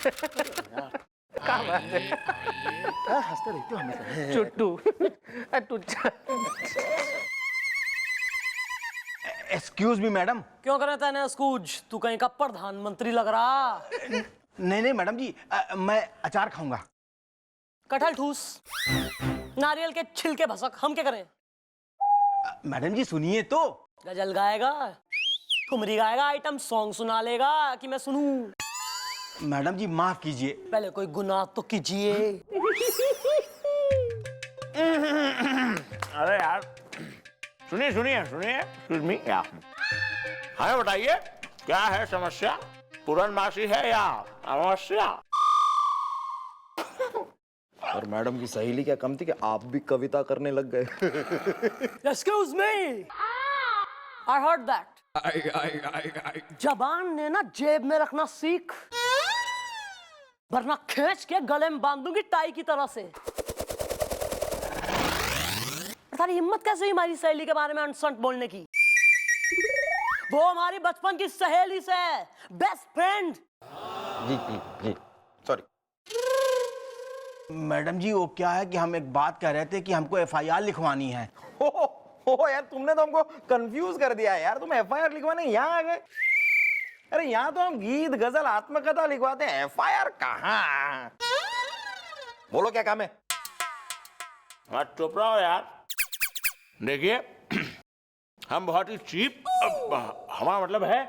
क्या बात है, हंसते रहते हो हमेशा। चुट्टू टुच्चा। Excuse me madam. क्यों करे तेने स्कूज? तू कहीं का प्रधानमंत्री लग रहा। नहीं नहीं मैडम जी, मैं अचार खाऊंगा। कटहल ठूस, नारियल के छिलके भसक, हम क्या करें? मैडम जी सुनिए तो। गजल गाएगा, ठुमरी गाएगा, आइटम सॉन्ग सुना लेगा कि मैं सुनूं? मैडम जी माफ कीजिए। पहले कोई गुनाह तो कीजिए। अरे यार, सुनिए सुनिए सुनिए, एक्सक्यूज मी, या हमें बताइए क्या है समस्या? पूर्णमासी है या अमावस्या? और मैडम की सहेली क्या कम थी कि आप भी कविता करने लग गए? Excuse me, I heard that. जबान ने ना जेब में रखना सीख, वरना खींच के गले में बांध दूंगी टाई की तरह से। तुम्हारी हिम्मत कैसे हुई हमारी सहेली के बारे में अनसंट बोलने की? वो हमारी बचपन की सहेली से, बेस्ट फ्रेंड। जी जी जी, सॉरी मैडम जी वो क्या है कि हम एक बात कह रहे थे कि हमको एफआईआर लिखवानी है। हो यार, तुमने तो हमको कंफ्यूज कर दिया यार। तुम एफआईआर लिखवाने यहाँ आ गए? अरे यहाँ तो हम गीत गजल आत्मकथा लिखवाते हैं, एफआईआर कहाँ? बोलो क्या काम है? चुप रहो यार। देखिए, हम बहुत ही चीप, हमारा मतलब है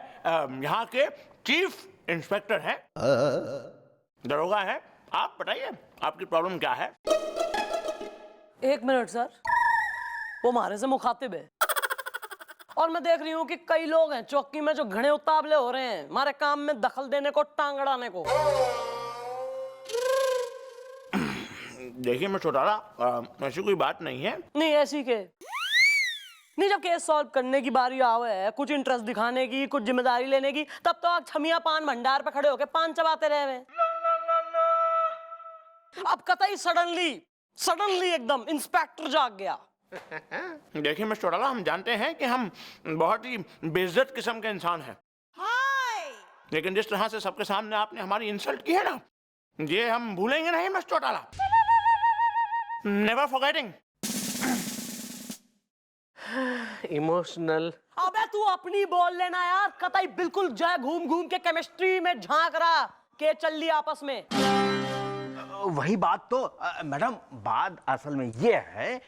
यहाँ के चीफ इंस्पेक्टर हैं, दरोगा हैं। आप बताइए आपकी प्रॉब्लम क्या है? एक मिनट सर, वो हमारे से मुखातिब है और मैं देख रही हूँ कि कई लोग हैं चौकी में जो घने उतावले हो रहे हैं हमारे काम में दखल देने को, टांग अड़ाने को। देखिए मैं चौटाला, ऐसी कोई बात नहीं है। नहीं ऐसी के नहीं, जब केस सॉल्व करने की बारी आवे है, कुछ इंटरेस्ट दिखाने की, कुछ जिम्मेदारी लेने की, तब तो आप छमिया पान भंडार पे खड़े होके पान चबाते रहे हैं। अब कतई सडनली एकदम इंस्पेक्टर जाग गया। देखिए मिस्टर चौटाला, हम जानते हैं कि हम बहुत ही बेइज्जत किस्म के इंसान हैं, लेकिन जिस तरह से सबके सामने आपने हमारी इंसल्ट की है ना, ये हम भूलेंगे नहीं mister Chautala. Never forgetting. Emotional. अबे तू अपनी बोल लेना यार, कतई बिल्कुल जय घूम घूम के केमिस्ट्री में झांक रहा के चल ली आपस में। वही बात तो मैडम, बात असल में ये है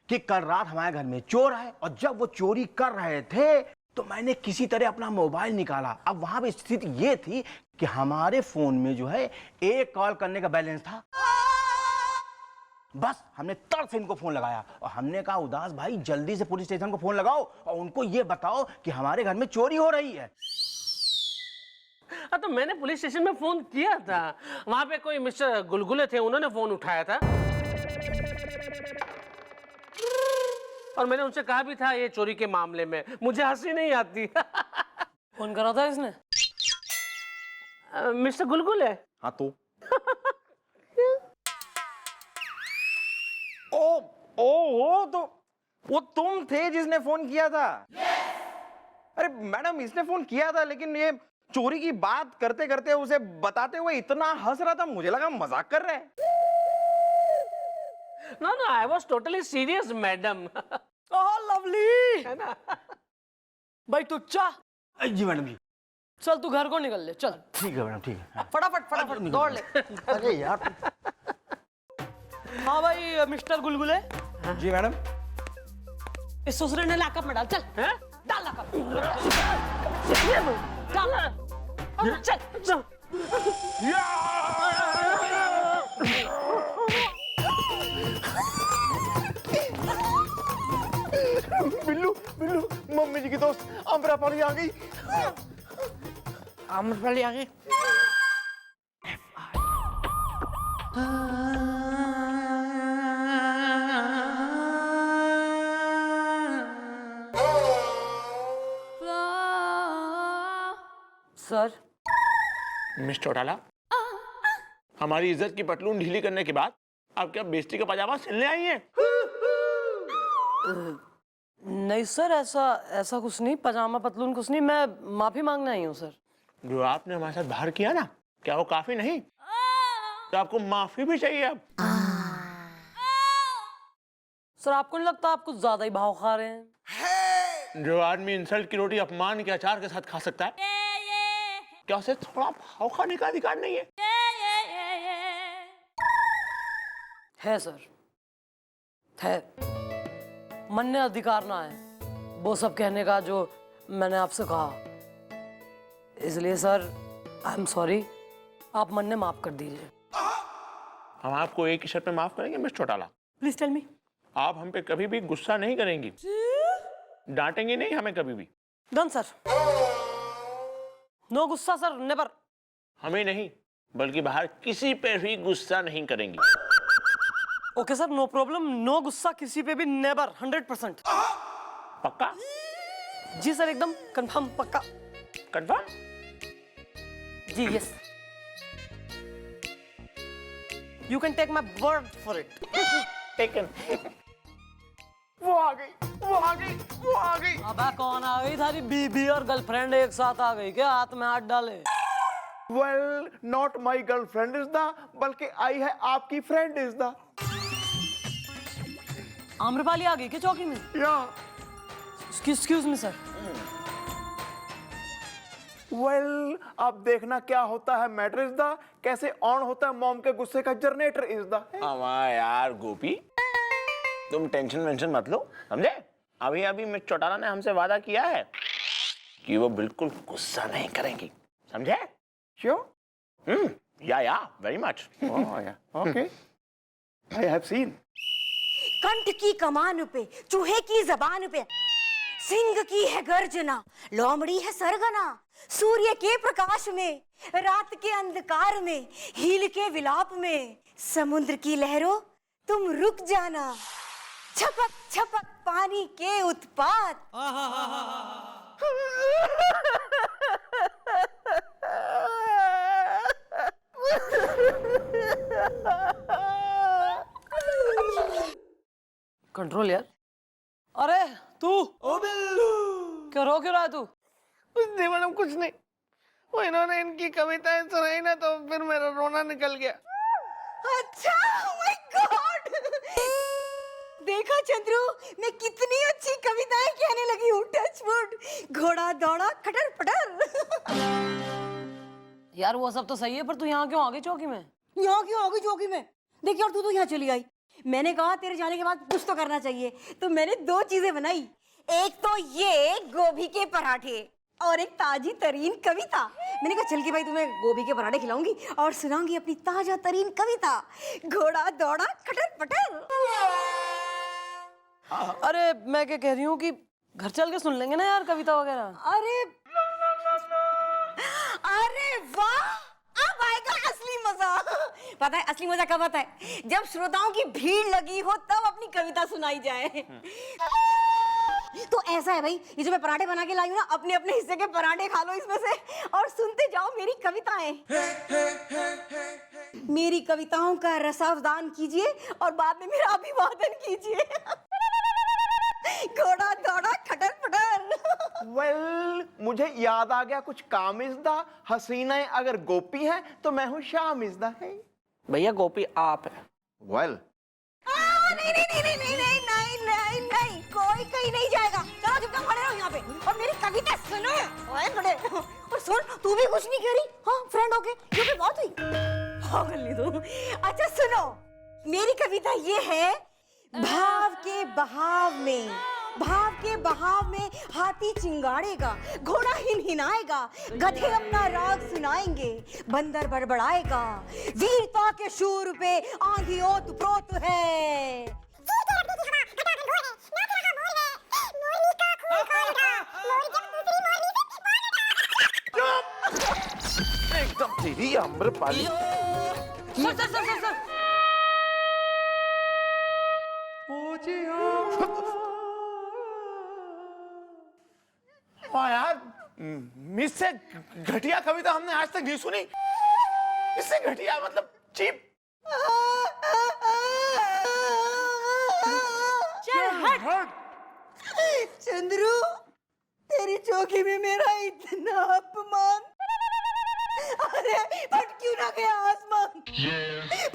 कि कल रात हमारे घर में चोर आए और जब वो चोरी कर रहे थे तो मैंने किसी तरह अपना मोबाइल निकाला। अब वहां पे स्थिति ये थी कि हमारे फोन में जो है एक कॉल करने का बैलेंस था। बस हमने तड़ से इनको फोन लगाया और हमने कहा उदास भाई जल्दी से पुलिस स्टेशन को फोन लगाओ और उनको ये बताओ कि हमारे घर में चोरी हो रही है। तो मैंने पुलिस स्टेशन में फोन किया था, वहां पे कोई मिस्टर गुलगुले थे, उन्होंने फोन उठाया था और मैंने उनसे कहा भी था ये चोरी के मामले में। मुझे हंसी नहीं आती। फोन करा था इसने? मिस्टर गुलगुले। हाँ तो वो तुम थे जिसने फोन किया था? अरे मैडम, इसने फोन किया था लेकिन ये चोरी की बात करते करते उसे बताते हुए इतना हंस रहा था, मुझे लगा मजाक कर रहे हैं। No I was totally serious madam. Oh lovely है ना? भाई टुच्चा। जी मैडम जी। चल तू घर को निकल ले, चल। ठीक है मैडम, ठीक है। फटाफट दौड़ ले। अरे यार। हाँ भाई मिस्टर गुलगुले। जी मैडम। इस ससुरे ने लॉकअप में डाल, चल। हैं? डाल लॉकअप। डाल। चल। बिल्लू बिल्लू, मम्मी जी की दोस्त आम्रपाली आ गई। आम्रपाली आ गई। सर। मिस्टर चौटाला, हमारी इज्जत की पटलून ढीली करने के बाद आप क्या बेइज्जती का पजामा सिलने आई हैं? नहीं सर, ऐसा कुछ नहीं, पजामा पतलून कुछ नहीं, मैं माफी मांगने आई हूँ सर। जो आपने हमारे साथ बाहर किया ना, क्या वो काफी नहीं? तो आपको माफी भी चाहिए अब। सर आपको नहीं लगता आप कुछ ज्यादा ही भाव खा रहे हैं? जो आदमी इंसल्ट की रोटी अपमान के अचार के साथ खा सकता है, क्या उसे थोड़ा भाव खाने का अधिकार नहीं है? है सर, है। मन ने अधिकार ना है वो सब कहने का जो मैंने आपसे कहा। इसलिए सर आई एम सॉरी, आप मन ने माफ कर दीजिए। हम आपको एक ही शर्त पे माफ करेंगे miss Chautala. Please tell me. आप हम पे कभी भी गुस्सा नहीं करेंगी, डांटेंगी नहीं हमें कभी भी। Done sir. नो गुस्सा सर, नेवर। हमें नहीं, बल्कि बाहर किसी पे भी गुस्सा नहीं करेंगी। Okay sir, no problem. No गुस्सा किसी पे भी, नेवर। 100%। पक्का? जी सर, एकदम कंफर्म, पक्का। कंफर्म? जी yes, you can take my word for it. Taken. वो आ गई, वो आ गई, वो आ गई। अबे कौन आ गई? थारी बीबी और गर्लफ्रेंड एक साथ आ गई क्या? हाथ में हाथ डाले। Well, not my girlfriend is the, बल्कि आई है आपकी फ्रेंड इज द। आम्रपाली आ गई क्या चौकी में? या एक्सक्यूज मी सर। वेल, अब देखना क्या होता है मैटर इज द, कैसे ऑन होता है मॉम के गुस्से का जनरेटर इज द। हमारा यार गोपी, तुम टेंशन वेंशन मत लो, समझे? अभी अभी मिस चौटाला ने हमसे वादा किया है कि वो बिल्कुल गुस्सा नहीं करेंगी, समझे? श्योर? या very much. Okay, I have seen. कंठ की कमान पे, चूहे की जबान पे, सिंह की है गर्जना, लोमड़ी है सरगना, सूर्य के प्रकाश में, रात के अंधकार में, हील के विलाप में, समुद्र की लहरों तुम रुक जाना, छपक छपक पानी के उत्पात। कंट्रोल यार। अरे तू क्यों रो क्यों रहा है तू? कुछ नहीं मैडम, कुछ नहीं। वो इन्होंने इनकी कविताएं सुनाई ना, तो फिर मेरा रोना निकल गया। अच्छा, oh my God! देखा चंद्रू, मैं कितनी अच्छी कविताएं कहने लगी हूँ। टच वुड, घोड़ा दौड़ा खटर पटर। यार वो सब तो सही है, पर तू यहाँ क्यों आ गई चौकी में? यहाँ क्यों आ गई चौकी में? देखिए, और तू तो यहाँ चली आई। मैंने कहा तेरे जाने के बाद कुछ तो करना चाहिए, तो मैंने दो चीजें बनाई। एक तो ये गोभी के पराठे और एक ताजी तरीन कविता। मैंने कहा चल के भाई तुम्हें गोभी के पराठे खिलाऊंगी और सुनाऊंगी अपनी ताजा तरीन कविता, घोड़ा दौड़ा खटर पटर। अरे मैं क्या कह रही हूँ कि घर चल के सुन लेंगे ना यार कविता वगैरह। अरे अरे वाह, अब आएगा असली मजा। पता है असली मजा कब आता है? जब श्रोताओं की भीड़ लगी हो तब अपनी कविता सुनाई जाए। तो ऐसा है भाई, ये जो मैं पराठे बना के लाई हूँ ना, अपने अपने हिस्से के पराठे खा लो इसमें से और सुनते जाओ मेरी कविताएं। मेरी कविताओं का रसावदान कीजिए और बाद में मेरा अभिवादन कीजिए। घोड़ा दौड़ा खटर पटर। वेल, मुझे याद आ गया कुछ काम इज द, हसीनाएं अगर गोपी हैं तो मैं हूँ श्याम इज द। भैया गोपी आप है। वेल, नहीं नहीं नहीं नहीं नहीं नहीं नहीं नहीं नहीं, कोई कहीं नहीं जाएगा। चलो चुपचाप खड़े रहो यहाँ पे और मेरी कविता सुनो। ओए बड़े, और सुन, तू भी कुछ नहीं कह रही? हाँ, फ्रेंड होके ये भी बात हुई। हाँ कर ली तू। अच्छा सुनो, मेरी कविता ये है, भाव के बहाव में हाथी चिंगाड़ेगा, घोड़ा हिनहिनाएगा, गधे अपना राग सुनाएंगे, बंदर बड़बड़ाएगा, वीरता के शूर पे आंधी ओत-प्रोत है। एकदम तेरी आम्रपाली। सर वाह यार, मिस से घटिया कविता हमने आज तक नहीं सुनी। इससे घटिया मतलब चीप। चंद्रू, तेरी चौकी में मेरा इतना अपमान। अरे फट क्यों ना गया आसमान,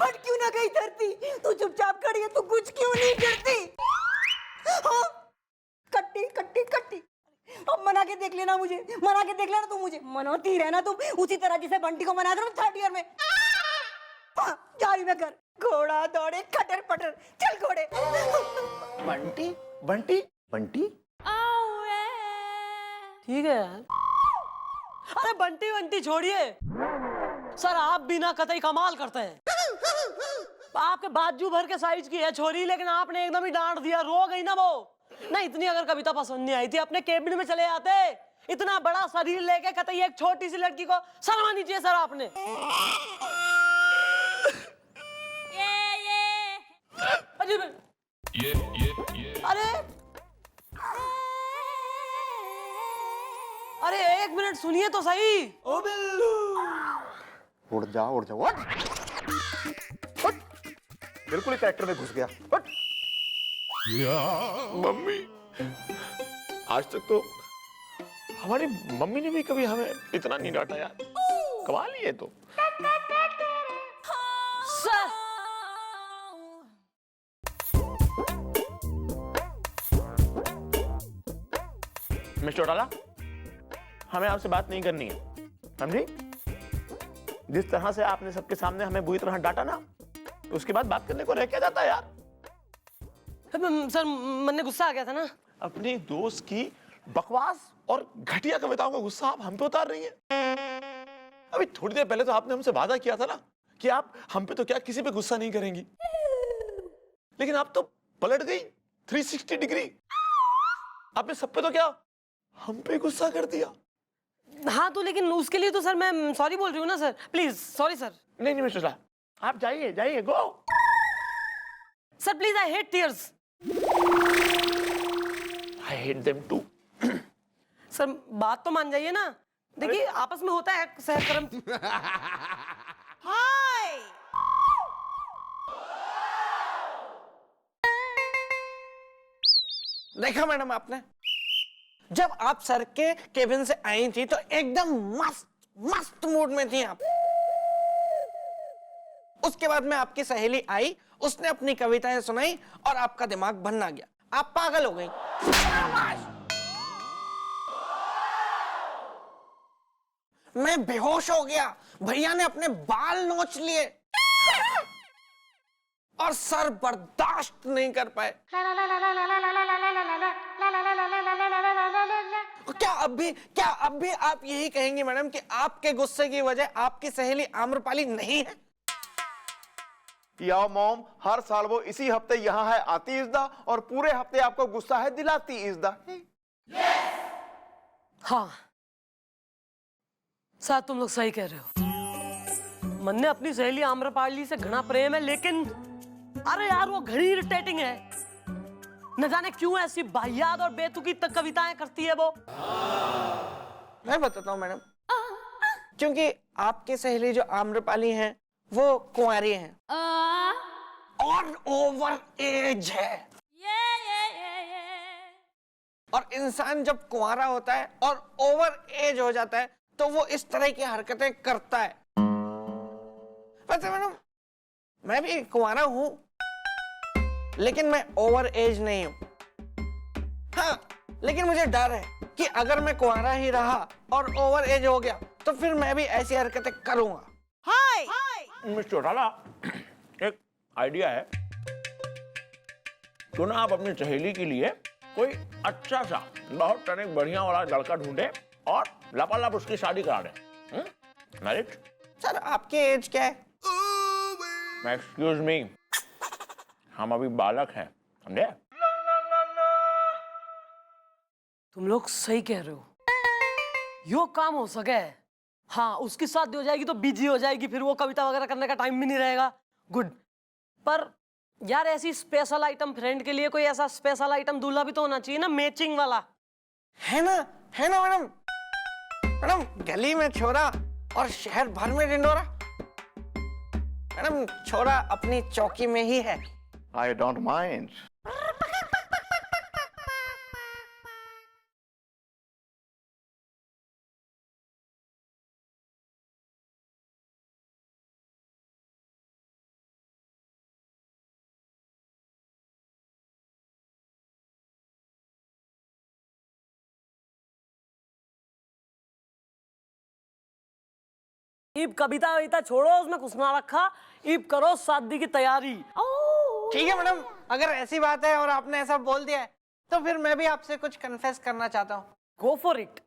फट क्यों ना गई धरती, तू चुपचाप खड़ी है, तू कुछ क्यों नहीं करती? हाँ? कट्टी कट्टी कट्टी, अब मना के देख लेना मुझे, मना के देख लेना तू मुझे, मनाती रहना तुम उसी तरह जिसे बंटी को मना करो 3rd ईयर में। हाँ, जा रही मैं घर, घोड़ा दौड़े खटर पटर, चल घोड़े। बंटी बंटी बंटी ठीक है यार। अरे बंटी बंटी छोड़िए सर, आप बिना कतई कमाल करते हैं। आपके बाजू भर के साइज की है छोरी, लेकिन आपने एकदम ही डांट दिया, रो गई ना वो। नहीं, इतनी अगर कविता पसंद नहीं आई थी अपने केबिन में चले आते। इतना बड़ा शरीर लेके कतई एक छोटी सी लड़की को शर्मानी चाहिए सर आपने। अरे अरे एक मिनट सुनिए तो सही। ओ बिल्लू, उड़ जा उड़ जा, उठ उठ, बिल्कुल ही ट्रैक्टर में घुस गया, उठ। मम्मी, आज तक तो हमारी मम्मी ने भी कभी हमें इतना नहीं डांटा यार। कमाल ही है तो। सर मिस्टर चौटाला, हमें आपसे बात नहीं करनी है, समझी? जिस तरह से आपने सबके सामने हमें बुरी तरह डांटा ना, तो उसके बाद बात करने को रह क्या जाता है यार? सर मन में गुस्सा आ गया था ना। अपने दोस्त की बकवास और घटिया कविताओं का गुस्सा आप हम पे उतार रही हैं। अभी थोड़ी देर पहले तो आपने हमसे वादा किया था ना कि आप हम पे तो क्या किसी पे गुस्सा नहीं करेंगी, लेकिन आप तो पलट गई 360 डिग्री। आपने सब पे तो क्या हम पे गुस्सा कर दिया। हाँ तो लेकिन उसके लिए तो सर मैं सॉरी बोल रही हूँ ना सर, प्लीज सॉरी सर। नहीं नहीं मिस्टर साहब, आप जाइए जाइए, go. Sir please, I hate tears. I hate them too. Sir बात तो मान जाइए ना, देखिए आपस में होता है सहकर्म। देखा मैडम आपने, जब आप सर के केबिन से आई थी तो एकदम मस्त मस्त मूड में थी आप। उसके बाद में आपकी सहेली आई, उसने अपनी कविताएं सुनाई और आपका दिमाग बनना गया, आप पागल हो गई। मैं बेहोश हो गया, भैया ने अपने बाल नोच लिए और सर बर्दाश्त नहीं कर पाए। क्या अब भी आप यही कहेंगी मैडम कि आपके गुस्से की वजह आपकी सहेली आम्रपाली नहीं है? या मॉम, हर साल वो इसी हफ्ते यहाँ है आती इज़दा और पूरे हफ्ते आपको गुस्सा है दिलाती इज़दा। हाँ सर, तुम लोग सही कह रहे हो। मन ने अपनी सहेली आम्रपाली से घना प्रेम है, लेकिन अरे यार वो घड़ी इरिटेटिंग है। न जाने क्यों ऐसी बाहियात और बेतुकी तक कविताएं करती है वो। मैं बताता हूँ मैडम, क्योंकि आपकी सहेली जो आम्रपाली हैं वो कुंवारी हैं और ओवर एज है। और इंसान जब कुंवारा होता है और ओवर एज हो जाता है तो वो इस तरह की हरकतें करता है। वैसे मैडम मैं भी कुंवारा हूं, लेकिन मैं ओवर एज नहीं हूं। हाँ, लेकिन मुझे डर है कि अगर मैं कुंवारा ही रहा और ओवर एज हो गया तो फिर मैं भी ऐसी हरकतें करूंगा। मिस्टर चौटाला, एक आइडिया है, क्यों ना आप अपनी सहेली के लिए कोई अच्छा सा बहुत टनिक बढ़िया वाला लड़का ढूंढे और लपालप उसकी शादी करा दें। मैरिज? सर आपकी एज क्या है? एक्सक्यूज मी, हम अभी बालक हैं, समझे? तुम लोग सही कह रहे हो, यो काम हो सके। हाँ, उसकी शादी हो जाएगी तो बिजी हो जाएगी, फिर वो कविता वगैरह करने का टाइम भी नहीं रहेगा। गुड। पर यार ऐसी स्पेशल आइटम फ्रेंड के लिए कोई ऐसा स्पेशल आइटम दूल्हा भी तो होना चाहिए ना, मैचिंग वाला। है ना मैडम। मैडम गली में छोरा और शहर भर में ढिंडोरा। मैडम छोरा अपनी चौकी में ही है। I don't mind. ईब कविता वविता छोड़ो, उसमें कुछ ना रखा। ईब करो शादी की तैयारी। ठीक है मैडम, अगर ऐसी बात है और आपने ऐसा बोल दिया है तो फिर मैं भी आपसे कुछ कन्फेस करना चाहता हूँ। Go for it.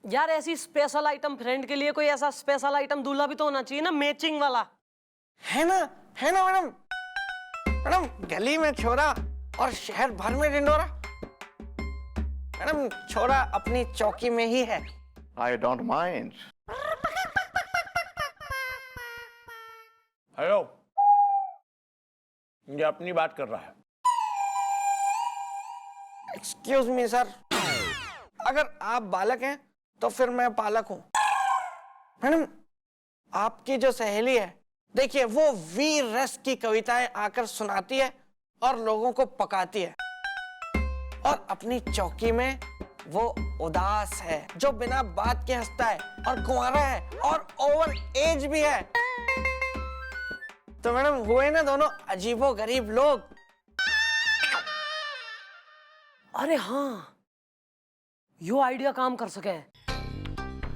यार ऐसी स्पेशल आइटम फ्रेंड के लिए कोई ऐसा स्पेशल आइटम दूल्हा भी तो होना चाहिए ना, मैचिंग वाला। है ना मैडम। मैडम गली में छोरा और शहर भर में ढिंडोरा। मैडम छोरा अपनी चौकी में ही है। I don't mind. हेलो, ये अपनी बात कर रहा है। एक्सक्यूज मी सर, अगर आप बालक हैं तो फिर मैं पालक हूं। मैडम आपकी जो सहेली है, देखिए वो वीर रस की कविताएं आकर सुनाती है और लोगों को पकाती है, और अपनी चौकी में वो उदास है जो बिना बात के हंसता है और कुंवारा है और ओवर एज भी है। तो मैडम हुए ना दोनों अजीबो गरीब लोग। अरे हाँ, यो आइडिया काम कर सके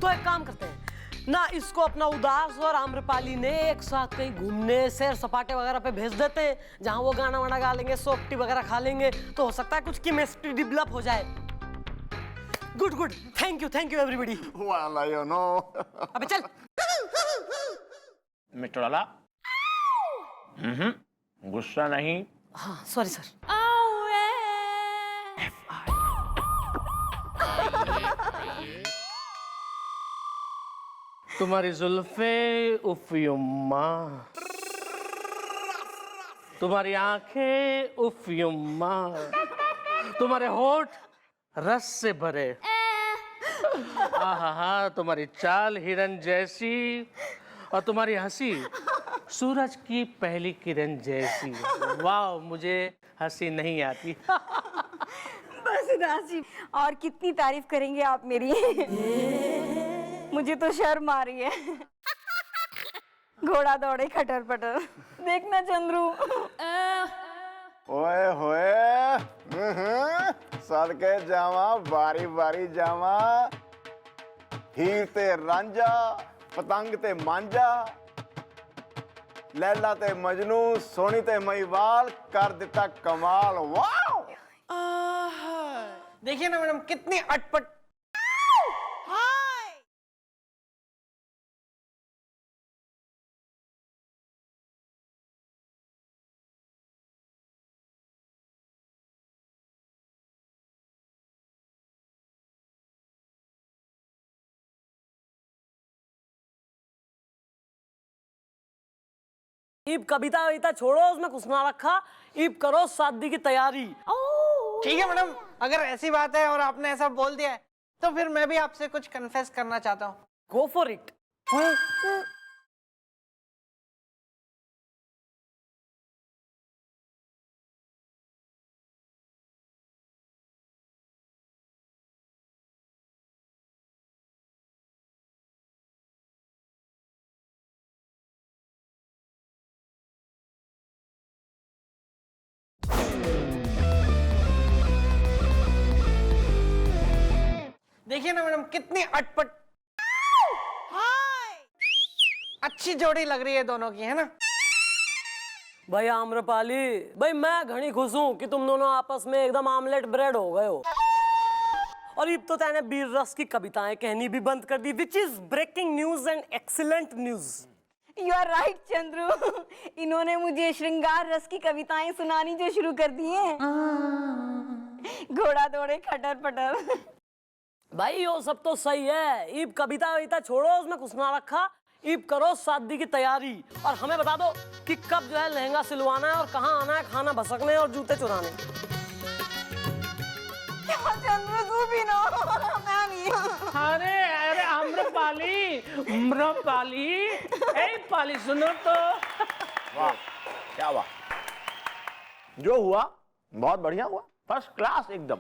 तो एक काम करते हैं ना, इसको अपना उदास और आम्रपाली ने एक साथ कहीं घूमने सैर सपाटे वगैरह पे भेज देते हैं, जहां वो गाना वाना गा लेंगे, सोपटी वगैरह खा लेंगे, तो हो सकता है कुछ केमिस्ट्री डेवलप हो जाए। Good good, thank you everybody. Well, you know. अबे चल। मिस्टर लाला, गुस्सा नहीं। हाँ सॉरी सर। तुम्हारी जुल्फे उफ युम्मा, तुम्हारी आंखें उफ युम्मा, तुम्हारे होठ रस से भरे, आहा, तुम्हारी चाल हिरन जैसी और तुम्हारी हंसी सूरज की पहली किरण जैसी। वाह, मुझे हंसी नहीं आती। बस राशि, और कितनी तारीफ करेंगे आप मेरी। मुझे तो शर्म आ रही है। घोड़ा दौड़े खटर पटर, देखना चंद्रू। ओए होए, सदके जावा बारी बारी जावा, हीर ते रांझा, पतंग ते मांझा, लैला ते मजनू, सोनी ते महिवाल, कर दिता कमाल। वाह! देखिए ना मैडम कितनी अटपट। ईब कविता वविता छोड़ो, उसमें कुछ ना रखा। ईब करो शादी की तैयारी। ठीक है मैडम, अगर ऐसी बात है और आपने ऐसा बोल दिया है तो फिर मैं भी आपसे कुछ कन्फेस करना चाहता हूँ। Go for it. देखिए ना मैडम कितनी अटपट। अच्छी जोड़ी लग रही है दोनों की, है ना? भाई आम्रपाली, भाई मैं घनी खुश हूं कि तुम दोनों आपस में एकदम आमलेट ब्रेड हो गए हो। और ईब तो तैने वीर रस की कविताएं कहनी भी बंद कर दी, which is breaking news and excellent news. You are right Chandru, इन्होंने मुझे श्रृंगार रस की कविताएं सुनानी जो शुरू कर दी हैं। घोड़ा दौड़े खटर पटर। भाई यो सब तो सही है, ईब कविता वविता छोड़ो, उसमें कुछ ना रखा। ईब करो शादी की तैयारी, और हमें बता दो कि कब जो है लहंगा सिलवाना है और कहाँ आना है खाना भसकने और जूते चुराने। चंद्रू तू भी ना, मैं नहीं। अरे अरे आम्रपाली, आम्रपाली, ए पाली सुनो तो। वाह, क्या हुआ? जो हुआ बहुत बढ़िया हुआ, फर्स्ट क्लास एकदम।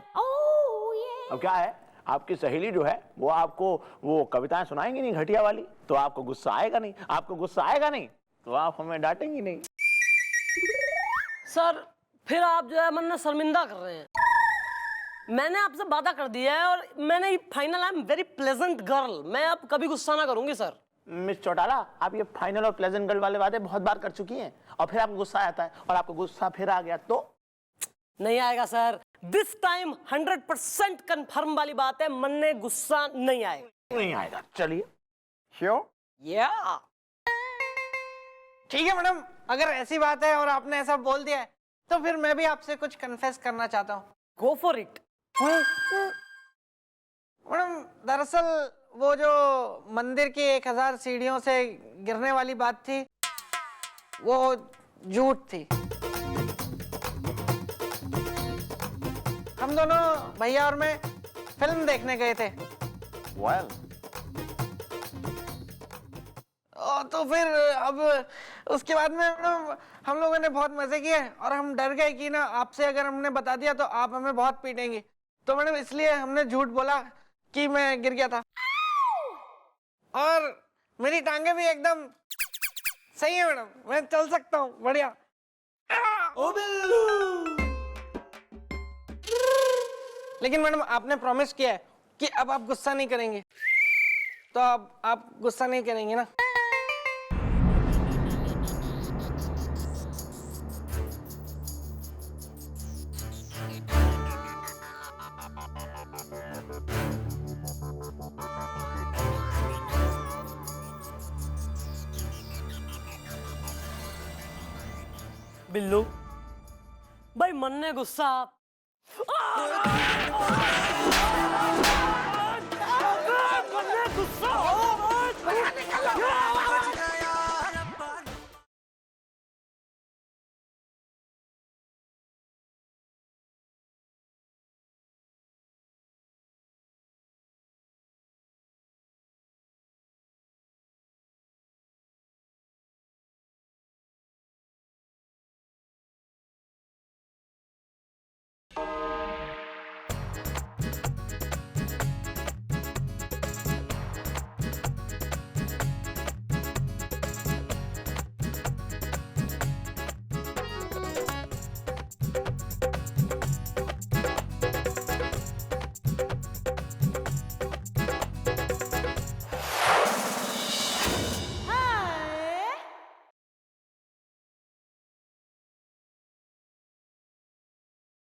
अब क्या है, आपकी सहेली जो है वो आपको वो कविताएं सुनाएंगी नहीं घटिया वाली, तो आपको गुस्सा आएगा नहीं। आपको गुस्सा आएगा नहीं तो आप हमें डांटेंगी नहीं। सर फिर आप जो है मन में शर्मिंदा कर रहे हैं। मैंने आपसे वादा कर दिया है और मैंने final, I am very pleasant girl, मैं अब कभी गुस्सा ना करूंगी सर। मिस चौटाला, आप ये फाइनल और प्लेजेंट गर्ल वाले वादे बहुत बार कर चुकी हैं और फिर आपको गुस्सा आता है और आपको गुस्सा फिर आ गया तो नहीं आएगा सर, दिस टाइम 100% कंफर्म वाली बात है, मन में गुस्सा नहीं आएगा। नहीं आएगा। चलिए। श्योर? या ठीक है मैडम, अगर ऐसी बात है और आपने ऐसा बोल दिया है तो फिर मैं भी आपसे कुछ कन्फेस करना चाहता हूँ। Go for it. मैडम दरअसल वो जो मंदिर की 1000 सीढ़ियों से गिरने वाली बात थी वो झूठ थी। हम दोनों भैया और मैं फिल्म देखने गए थे। वेल, तो फिर अब उसके बाद में हम लोगों ने बहुत मजे किए और हम डर गए कि ना आपसे अगर हमने बता दिया तो आप हमें बहुत पीटेंगे, तो मैडम इसलिए हमने झूठ बोला कि मैं गिर गया था। और मेरी टांगे भी एकदम सही है मैडम, मैं चल सकता हूँ बढ़िया। लेकिन मैडम आपने प्रॉमिस किया है कि अब आप गुस्सा नहीं करेंगे, तो अब आप गुस्सा नहीं करेंगे ना? बिल्लू भाई, मन ने गुस्सा मन ने गुस्सा